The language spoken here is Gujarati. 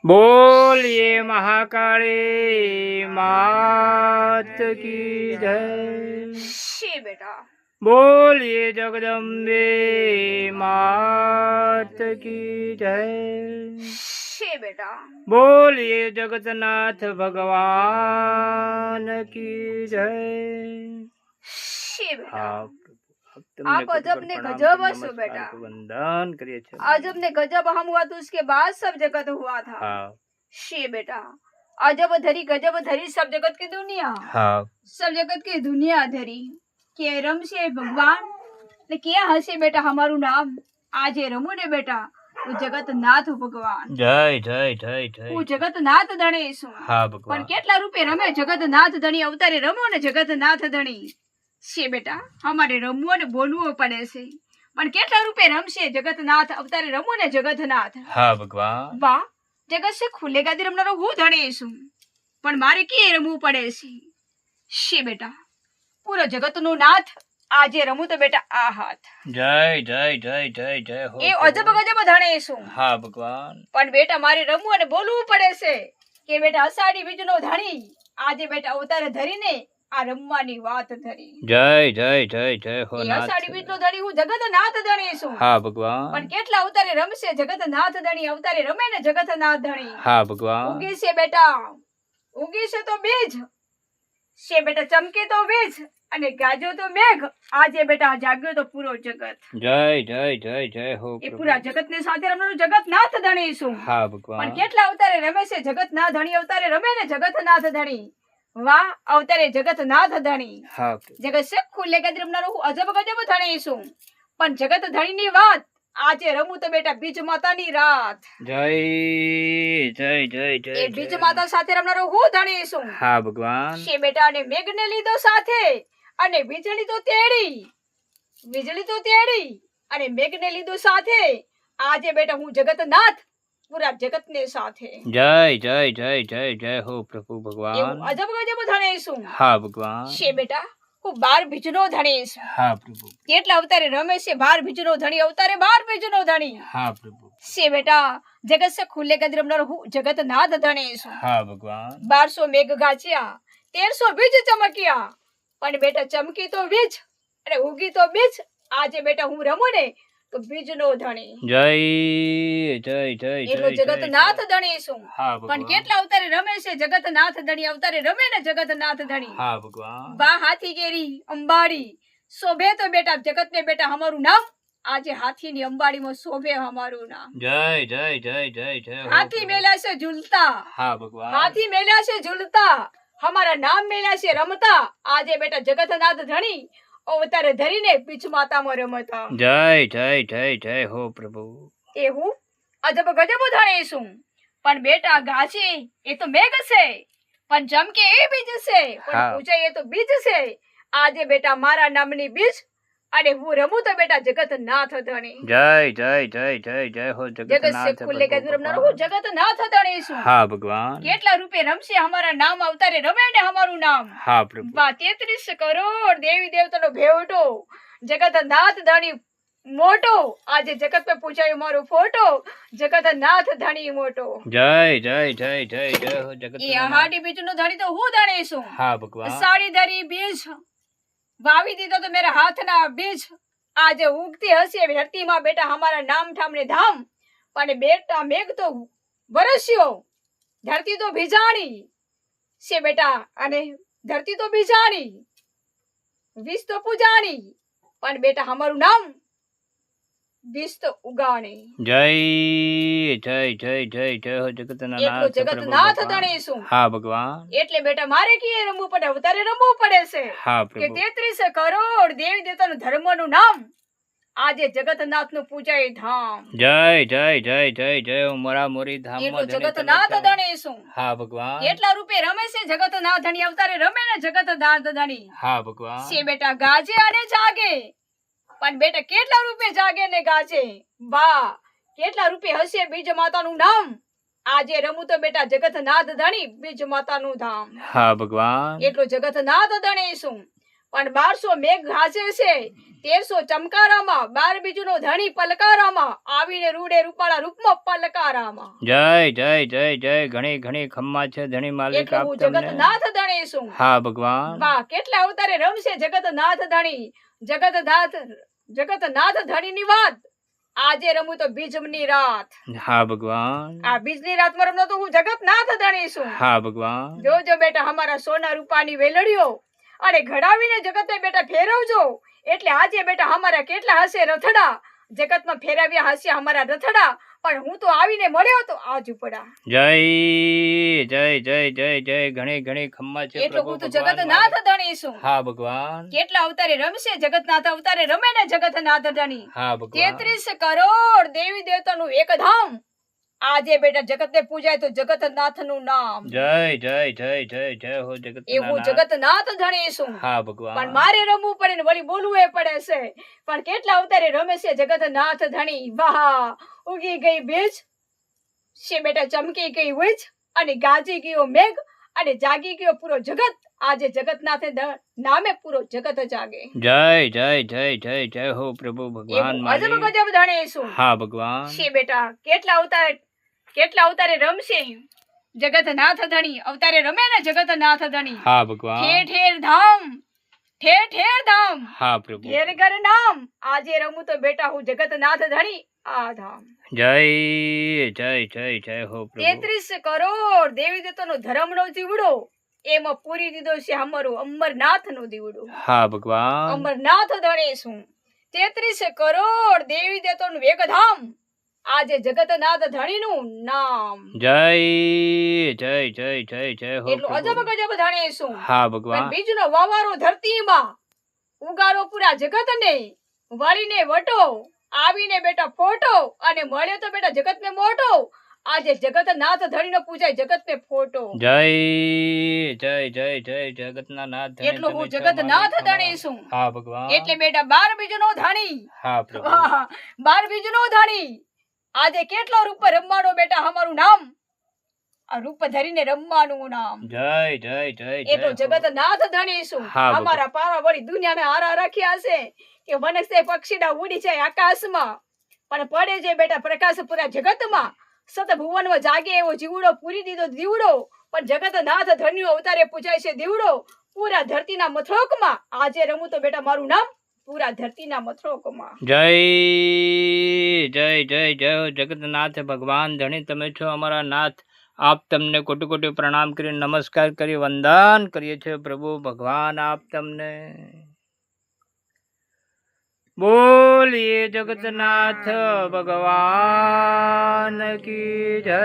बोलिए महाकाली मात की जय। शी बेटा बोलिए जगदम्बे मात की जय। शी बेटा बोलिए जगन्नाथ भगवान की जय। शी बेटा आप आप अजब ने गजब हंसो बेटा। वंदन करिए छे। अजब ने गजब हम हुआ तो उसके बाद सब जगत हुआ था। हाँ शी बेटा अजब धरी गजब धरी सब जगत की दुनिया। हाँ सब जगत की दुनिया धरी के रम से भगवान ने किया हंसे बेटा हमारू नाम આજે રમુ ને બેટા હું જગતનાથ ભગવાન जय जय जय जय। હું જગતનાથ ધણી છું। हाँ પણ भगवान। કેટલા રૂપે રમે જગતનાથ ધણી અવતારે રમો ને જગતનાથ ધણી છે બેટા અમારે રમવું અને બોલવું પડે છે પણ કેટલા રૂપે રમશે જગતનાથ અવતારે રમો ને જગતનાથ। हाँ भगवान। વાહ જગત સે ખુલ્લે ગાદી રમનારો હું ધણી છું પણ મારે કે રમવું પડે છે બેટા પૂરો જગતનો નાથ આજે રમું તો બેટા આ હાથ। जय जय जय जय जय हो। એ અજબ ગજબ ધણે છું हाँ भगवान। પણ બેટા મારે રમવું અને બોલવું પડે છે કે બેટા અષાઢી બીજનો ધણી આજે બેટા અવતાર ધરીને આ રમવાની વાત ધરી। जय जय जय जय हो એ नाथ। અષાઢી બીજનો ધણી હું જગતનાથ ધણી છું हाँ भगवान। પણ કેટલા અવતારે રમશે જગતનાથ ધણી અવતારે રમે ને જગતનાથ ધણી। हाँ भगवान। ઉગી છે બેટા ઉગી છે તો બીજ છે બેટા ચમકે તો વીજ અને ગાજો તો મેઘ આજે બેટા જાગ્યો તો પૂરો જગત। जय जय जय जय हो એ प्रभु। પૂરા જગતને સાથે રમનારું જગતનાથ ધણી છું हाँ પણ भगवान। કેટલા અવતારે રમે છે જગતનાથ ધણી અવતારે રમે ને જગતનાથ ધણી। વાહ અવતારે જગતનાથ ધણી हाँ प्रभु। જગત સે ખુલ્લે ગદ રમનારો હું અજબ ગજબ ધણી છું પણ જગત ધણીની વાત આજે રમું તો બેટા બીજ માતાની રાત। जय जय जय એ जय બીજ जय। માતા સાથે રમનારો હું ધણી છું हाँ भगवान। છે બેટા અને મેઘને લીધો સાથે અને વીજળી તો તેડી અને મેઘને લીધો સાથે આજે બેટા હું જગતનાથ પૂરા જગતને સાથે। जय जय जय जय जय हो प्रभु એવું भगवान। અજબ ગજબ ધણી છું हाँ भगवान। છે બેટા હું 12 બીજનો ધણી છું। हाँ प्रभु। કેટલા અવતારે રમે છે 12 બીજનો ધણી અવતારે 12 બીજનો ધણી हाँ प्रभु। છે બેટા જગત સે ખુલ્લે ગદ રમનારો હું જગતનાથ ધણી છું। हाँ भगवान। 1200 મેઘ ગાચ્યા 1300 બીજ ચમક્યા પણ બેટા ચમકી તો બીજ અને ઉગી તો બીજ આજે બેટા હું રમું ને તો બીજનો ધણી। जय जय जय એટલો जय जय જગતનાથ जय। ધણી છું हाँ પણ भगवान। કેટલા અવતારે રમે છે જગતનાથ ધણી અવતારે રમે ને જગતનાથ ધણી। हाँ भगवान। બા હાથી કેરી અંબાડી શોભે તો બેટા જગત ને બેટા અમારું નામ આજે હાથીની અંબાડીમાં શોભે અમારું નામ। जय जय जय जय जय हो હાથી प्रभु। મેલ્યા છે ઝૂલતા हाँ भगवान। હાથી મેલ્યા છે ઝૂલતા हमारा नाम मेला से रमता आजे बेटा जगतनाथ धनी अवतार धरीने बीच माता में रमता। जय जय जय जय हो प्रभु। एहू अजब गजब धणी छू पण बेटा गाछे ये तो मेघ से पण चमके ए बीज से पण हाँ। पूछे ये तो बीज से आजे बेटा मारा नामनी बीज अरे हूँ रमू तो बेटा जगतनाथ धणी। जय जय जय जय जय हो जगत से जगन्नाथ खुले प्रभु गज रमनारो भगवान। जगतनाथ धणी छू। हाँ भगवान। કેટલા રૂપે રમશે हमारा नाम अवतारे रमे ने हमारू नाम। हाँ प्रभु। 33 करोड़ देवी देवताનો ભેવટો જગતનાથ ધણી મોટો આજે જગત पे પૂછાયો મારો ફોટો જગતનાથ ધણી મોટો। जय जय जय जय जय हो એ जगन्नाथ। અહાડી બીજનો ધણી તો હું ધણી છું। हाँ भगवान। સાડી ધરી બીજ વાવી દીધો તો મેરા હાથના બીજ આજે ઉગતી હશે ધરતીમાં બેટા हमारा નામ ઠામણે ધામ પણ બેટા મેઘ તો વરસ્યો ધરતી તો ભીજાણી છે બેટા અને ધરતી તો ભીજાણી વિષ તો પૂજાણી પણ બેટા हमारू નામ વિષ તો ઉગાણી। जय जय जय जय जय हो એટલો जगन्नाथ प्रभु જગતનાથ भगवान। ધણી છું हाँ भगवान। એટલે બેટા મારે કે રમવું પડે અવતારે રમવું પડે છે हाँ કે प्रभु। 33 કરોડ દેવી દેવતાનું ધર્મનું નામ આજે જગતનાથનું પૂજાય ધામ। जय जय जय जय जय हो मोरा मोरी धाम એટલો में धनी જગતનાથ तने ધણી છું हाँ भगवान। કેટલા રૂપે રમે છે જગતનાથ ધણી અવતારે રમે ને જગતનાથ ધણી हाँ भगवान। છે બેટા ગાજે અને જાગે પણ બેટા કેટલા રૂપે જાગે ને ગાજે બા કેટલા રૂપે હશે બીજ માતાનું નામ આજે રમું તો બેટા જગતનાથ ધણી બીજ માતાનું ધામ। हाँ भगवान। એટલો જગતનાથ ધણી છું પણ 1200 મેઘ ગાજે છે, 1300 ચમકારામાં, 12 બીજુનો ધણી પલકારામાં, આવીને રૂડે રૂપાળા રૂપમાં પલકારામાં. જય જય જય જય ઘણી ઘણી ખમ્મા છે ધણી માલિક એટલે આપ હું તમને. જગતનાથ ધણી છું. હા ભગવાન. વાહ, કેટલા અવતારે રમશે જગતનાથ ધણી. જગતનાથ ધણીની વાત આજે રમું તો બીજની રાત. હા ભગવાન. આ બીજની રાતમાં રમતો તો હું જગતનાથ ધણી છું. હા ભગવાન. જોજો બેટા અમારા સોના રૂપાની વેલડીઓ અને ઘડાવીને જગતને બેટા ફેરવજો. એટલે આજે બેટા અમારા કેટલા હશે રથડા, જગતમાં ફેરવ્યા હશે અમારા રથડા, પણ હું તો આવીને મળ્યો તો આજ ઉપડા. જય જય જય જય જય ઘણી ઘણી ખમ્મા છે એટલે પ્રભુ હું તો ભગવાન જગતનાથ માલિક. ધણી છું. હા ભગવાન. કેટલા અવતારે રમશે જગતનાથ અવતારે રમે ને જગતનાથ ધણી. હા ભગવાન. 33 કરોડ દેવી દેવતાનું એક ધામ. આજે બેટા જગતને પૂજાય તો જગતનાથનું નામ. જય જય જય જય જય હો જગત. એવું જગતનાથ ધણી છું. હા પણ ભગવાન. મારે રમવું પડે ને વળી બોલવું એ પડે છે. પણ કેટલા અવતારે રમે છે જગતનાથ ધણી. વાહ, ઉગી ગઈ બીજ છે બેટા, ચમકી ગઈ વીજ, અને ગાજી ગયો મેઘ, અને જાગી ગયો પૂરો જગત. આજે જગતનાથ નામે પૂરો જગત જાગે. જય જય જય જય જય હો પ્રભુ ભગવાન એવું માલિક. અજબ ગજબ ધણી છું. હા ભગવાન. છે બેટા, કેટલા અવતારે રમશે જગતનાથ ધણી. અવતારે રમે ને જગતનાથ ધણી. હા ભગવાન. ઠેર ઠેર ધામ, ઠેર ઠેર ધામ, હા પ્રભુ. ઘેર ઘર નામ. આજે રમું તો બેટા હું જગતનાથ ધણી આ ધામ. જય જય જય જય હો પ્રભુ. 33 કરોડ દેવી દેવતાનો ધર્મનો દીવડો, એમાં પૂરી દીધો છે અમારો અમરનાથનો દીવડો. હા ભગવાન. અમરનાથ ધણી છું. 33 કરોડ દેવી દેવતાનું એક ધામ. આજે જગતનાથ ધણીનું નામ. જય જય જય જય જય હો એટલું અજબ પ્રભુ. ગજબ ધણી છું. હા પણ ભગવાન. બીજનો વાવારો ધરતીમાં, ઉગારો પૂરા જગતને, વળીને વટો, આવીને બેટા ફોટો, અને મળ્યો તો બેટા જગતને મોટો. આજે જગતનાથ ધણીનો પૂજાય જગતને ફોટો. જય જય જય જય જગતના નાથ ધણી એટલું હું તમે છો જગતનાથ માલિક ધણી અમારા. છું. હા ભગવાન. એટલે બેટા 12 બીજનો ધણી. હા પ્રભુ. વાહ, 12 બીજનો ધણી. આજે કેટલો રૂપ રમવાનો બેટા અમારું નામ. આ રૂપ ધરીને રમવાનું નામ. જય જય જય જય એટલો હો. જગતનાથ ધણી છું. હા ભગવાન. અમારા પારા વળી દુનિયાને હારા રાખ્યા છે કે વનસ્તે પક્ષીડા ઉડી જાય આકાશમાં, પણ પડે છે બેટા પ્રકાશ પૂરા જગતમાં. સત ભુવનમાં જાગે એવો જીવડો, પૂરી દીધો દીવડો, પણ જગતનાથ ધન્યો અવતારે પૂજાય છે દીવડો પૂરા ધરતીના મથરોકમાં. આજે રમું તો બેટા મારું નામ પૂરા ધરતીના મથરોકમાં. જય જય જય જય હો જગતનાથ ભગવાન ધણી તમે છો અમારા નાથ. આપ તમને કોટી કોટી પ્રણામ કરી નમસ્કાર કરી વંદન કરીએ છીએ પ્રભુ ભગવાન. આપ તમને બોલીએ જગતનાથ ભગવાન કી જય.